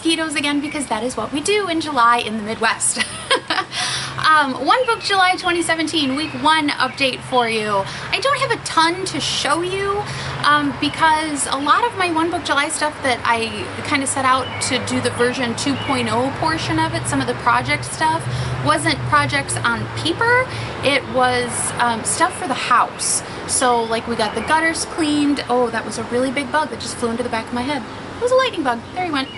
mosquitoes again, because that is what we do in July in the Midwest. One Book July 2017 week 1 update for you. I don't have a ton to show you because a lot of my One Book July stuff that I kind of set out to do the version 2.0 portion of it, some of the project stuff, wasn't projects on paper. It was stuff for the house. So like we got the gutters cleaned. Oh, that was a really big bug that just flew into the back of my head. It was a lightning bug. There he went.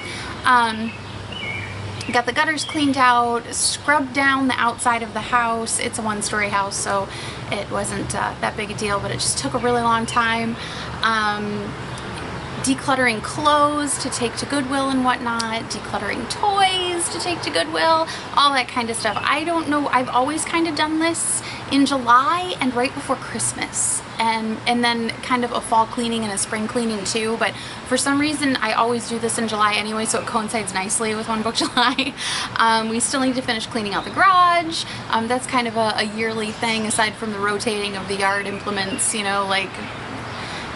Got the gutters cleaned out, scrubbed down the outside of the house. It's a 1-story house, so it wasn't that big a deal, but it just took a really long time. Decluttering clothes to take to Goodwill and whatnot, decluttering toys to take to Goodwill, all that kind of stuff. I don't know, I've always kind of done this in July and right before Christmas, and then kind of a fall cleaning and a spring cleaning too, but for some reason I always do this in July anyway, so it coincides nicely with One Book July. We still need to finish cleaning out the garage. That's kind of a yearly thing, aside from the rotating of the yard implements, you know, like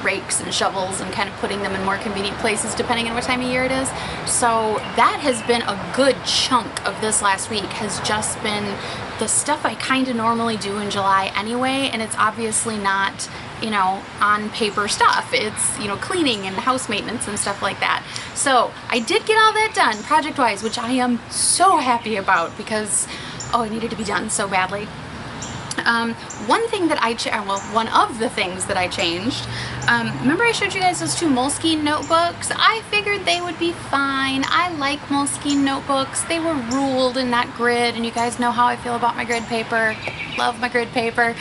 rakes and shovels, and kind of putting them in more convenient places depending on what time of year it is. So that has been a good chunk of this last week, has just been the stuff I kind of normally do in July anyway, and it's obviously not, you know, on paper stuff. It's, you know, cleaning and house maintenance and stuff like that. So I did get all that done project wise, which I am so happy about because, oh, it needed to be done so badly. One thing that one of the things that I changed, remember I showed you guys those 2 Moleskine notebooks? I figured they would be fine. I like Moleskine notebooks. They were ruled and not grid, and you guys know how I feel about my grid paper. Love my grid paper.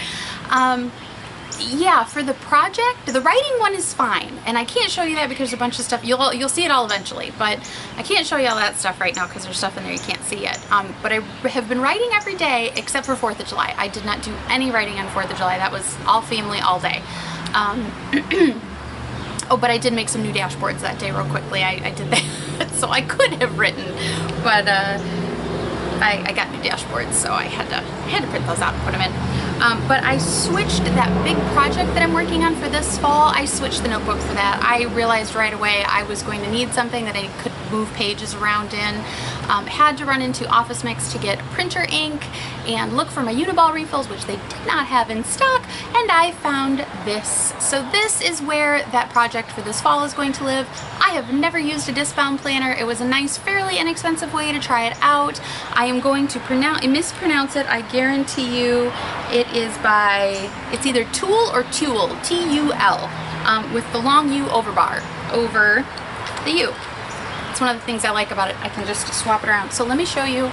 Yeah, for the project, the writing one is fine, and I can't show you that because there's a bunch of stuff. You'll see it all eventually, but I can't show you all that stuff right now because there's stuff in there you can't see yet. But I have been writing every day except for 4th of July. I did not do any writing on 4th of July. That was all family all day. Oh, but I did make some new dashboards that day real quickly. I did that, so I could have written, but I got new dashboards, so I had to print those out and put them in. But I switched that big project that I'm working on for this fall. I switched the notebook for that. I realized right away I was going to need something that I could move pages around in. Had to run into Office Mix to get printer ink and look for my Uniball refills, which they did not have in stock, and I found this. So this is where that project for this fall is going to live. I have never used a disc-bound planner. It was a nice, fairly inexpensive way to try it out. I am going to mispronounce it. I guarantee you it is it's either Tulle or Tulle, T-U-L, with the long U over the U. It's one of the things I like about it. I can just swap it around. So let me show you.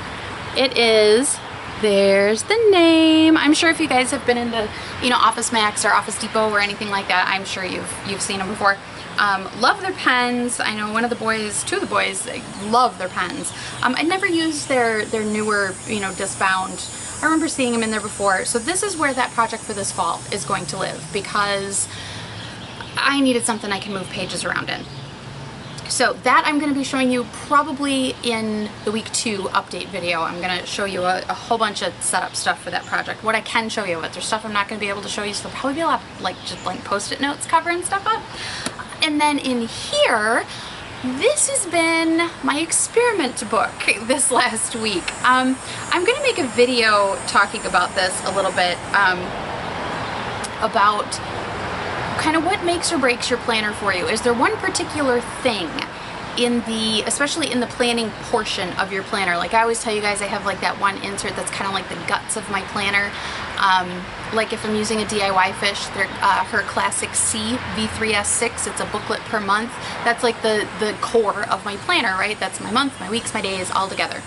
It is, there's the name. I'm sure if you guys have been into, you know, Office Max or Office Depot or anything like that, I'm sure you've seen them before. Love their pens. I know two of the boys love their pens. I never used their newer, you know, disc-bound. I remember seeing them in there before. So this is where that project for this fall is going to live, because I needed something I can move pages around in. So that I'm going to be showing you probably in the week 2 update video. I'm going to show you a whole bunch of setup stuff for that project. What I can show you, but there's stuff I'm not going to be able to show you, so there'll probably be a lot of like just blank post-it notes covering stuff up. And then in here, this has been my experiment book this last week. I'm going to make a video talking about this a little bit, about kind of what makes or breaks your planner for you. Is there one particular thing especially in the planning portion of your planner? Like I always tell you guys, I have like that one insert that's kind of like the guts of my planner. Like if I'm using a DIY fish, her Classic C V3S6, it's a booklet per month. That's like the core of my planner, right? That's my month, my weeks, my days all together.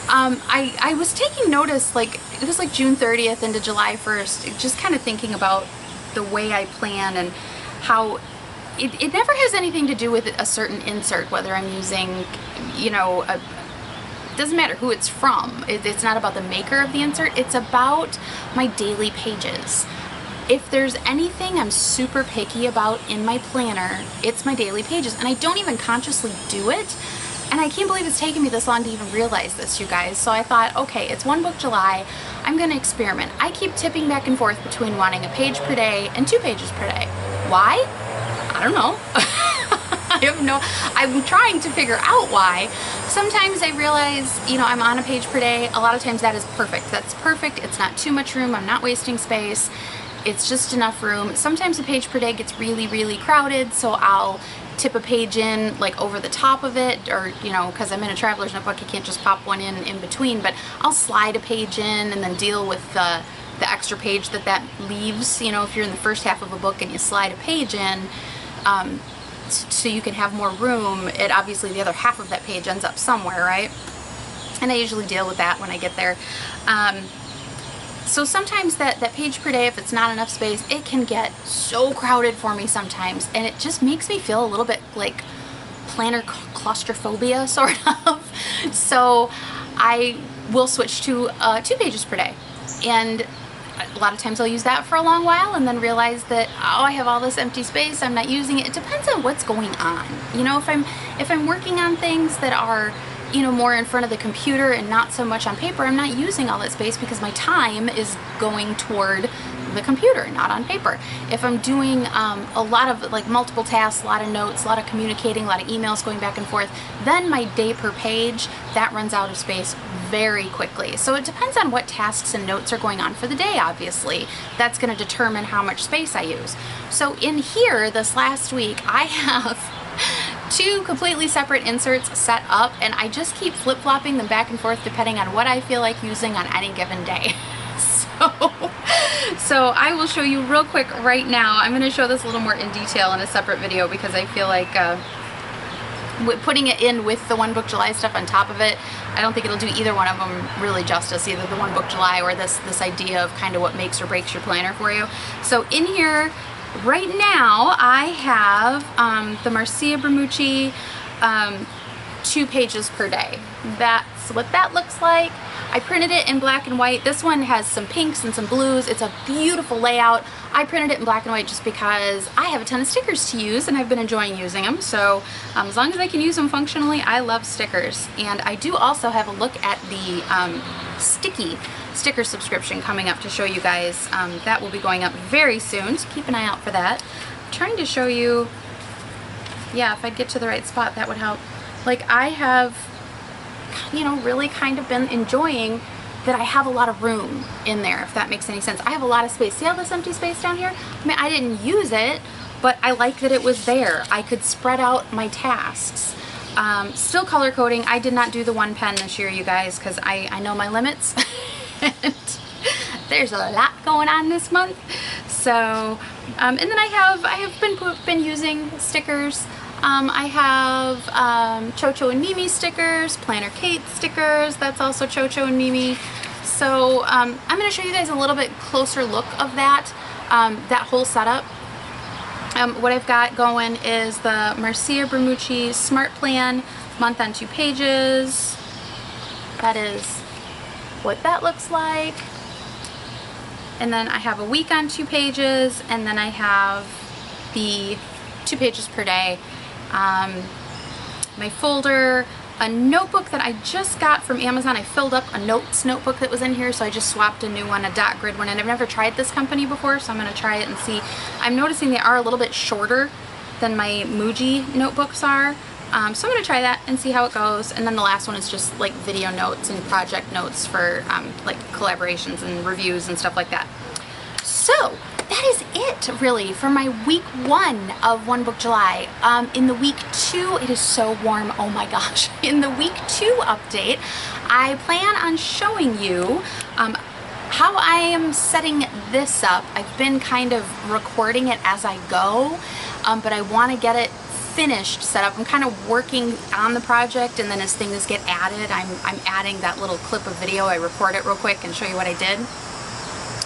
I was taking notice, like it was like June 30th into July 1st, just kind of thinking about the way I plan and how it never has anything to do with a certain insert, whether I'm using, you know, it doesn't matter who it's from. It's not about the maker of the insert, it's about my daily pages. If there's anything I'm super picky about in my planner, it's my daily pages, and I don't even consciously do it. And I can't believe it's taken me this long to even realize this, you guys. So I thought, okay, it's One Book July. I'm gonna experiment. I keep tipping back and forth between wanting a page per day and 2 pages per day. Why? I don't know. I'm trying to figure out why. Sometimes I realize, you know, I'm on a page per day. A lot of times that is perfect. That's perfect. It's not too much room. I'm not wasting space. It's just enough room. Sometimes a page per day gets really, really crowded, so I'll tip a page in like over the top of it, or, you know, because I'm in a traveler's notebook, you can't just pop one in between, but I'll slide a page in and then deal with the extra page that leaves. You know, if you're in the first half of a book and you slide a page in, so you can have more room, it obviously the other half of that page ends up somewhere, right? And I usually deal with that when I get there. So sometimes that page per day, if it's not enough space, it can get so crowded for me sometimes, and it just makes me feel a little bit like planner claustrophobia, sort of. So I will switch to 2 pages per day, and a lot of times I'll use that for a long while and then realize that, oh, I have all this empty space, I'm not using it. It depends on what's going on. You know, if I'm working on things that are, you know, more in front of the computer and not so much on paper, I'm not using all that space because my time is going toward the computer, not on paper. If I'm doing a lot of like multiple tasks, a lot of notes, a lot of communicating, a lot of emails going back and forth, then my day per page, that runs out of space very quickly. So it depends on what tasks and notes are going on for the day, obviously. That's going to determine how much space I use. So in here, this last week, I have 2 completely separate inserts set up, and I just keep flip-flopping them back and forth depending on what I feel like using on any given day. So I will show you real quick right now. I'm going to show this a little more in detail in a separate video because I feel like putting it in with the One Book July stuff on top of it, I don't think it'll do either one of them really justice, either the One Book July or this idea of kind of what makes or breaks your planner for you. So in here right now I have the Marcia Bermucci 2 pages per day. That's what that looks like. I printed it in black and white. This one has some pinks and some blues. It's a beautiful layout. I printed it in black and white just because I have a ton of stickers to use and I've been enjoying using them. So as long as I can use them functionally, I love stickers. And I do also have a look at the sticker subscription coming up to show you guys. That will be going up very soon, so keep an eye out for that. I'm trying to show you, yeah, if I'd get to the right spot, that would help. Like, I have, you know, really kind of been enjoying that I have a lot of room in there, if that makes any sense. I have a lot of space. See all this empty space down here? I mean, I didn't use it, but I like that it was there. I could spread out my tasks. Still color coding. I did not do the 1 pen this year, you guys, because I know my limits. And there's a lot going on this month. So, and then I have been using stickers. I have Chocho and Mimi stickers, Planner Kate stickers, that's also Chocho and Mimi. So I'm going to show you guys a little bit closer look of that whole setup. What I've got going is the Marcia Bermucci Smart Plan month on 2 pages. That is what that looks like. And then I have a week on 2 pages, and then I have the 2 pages per day. My folder, a notebook that I just got from Amazon. I filled up a notes notebook that was in here, so I just swapped a new one, a dot grid one, and I've never tried this company before, so I'm going to try it and see. I'm noticing they are a little bit shorter than my Muji notebooks are, so I'm going to try that and see how it goes. And then the last one is just like video notes and project notes for like collaborations and reviews and stuff like that. So that is it, really, for my week 1 of One Book July. In the week 2, it is so warm, oh my gosh. In the week 2 update, I plan on showing you how I am setting this up. I've been kind of recording it as I go, but I want to get it finished set up. I'm kind of working on the project, and then as things get added, I'm adding that little clip of video. I record it real quick and show you what I did.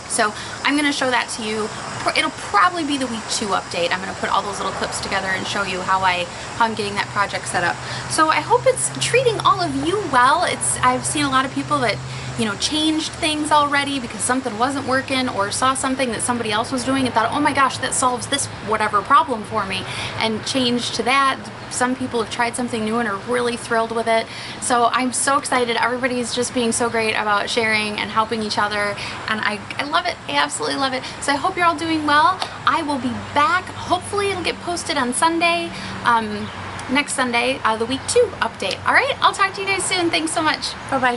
So I'm going to show that to you. It'll probably be the week 2 update. I'm going to put all those little clips together and show you how I'm getting that project set up. So I hope it's treating all of you well. I've seen a lot of people that, you know, changed things already because something wasn't working, or saw something that somebody else was doing and thought, oh my gosh, that solves this whatever problem for me, and changed to that. Some people have tried something new and are really thrilled with it. So I'm so excited. Everybody's just being so great about sharing and helping each other, and I love it. I absolutely love it. So I hope you're all doing well. I will be back. Hopefully it'll get posted on Sunday. next Sunday, the week 2 update. All right, I'll talk to you guys soon. Thanks so much. Bye-bye.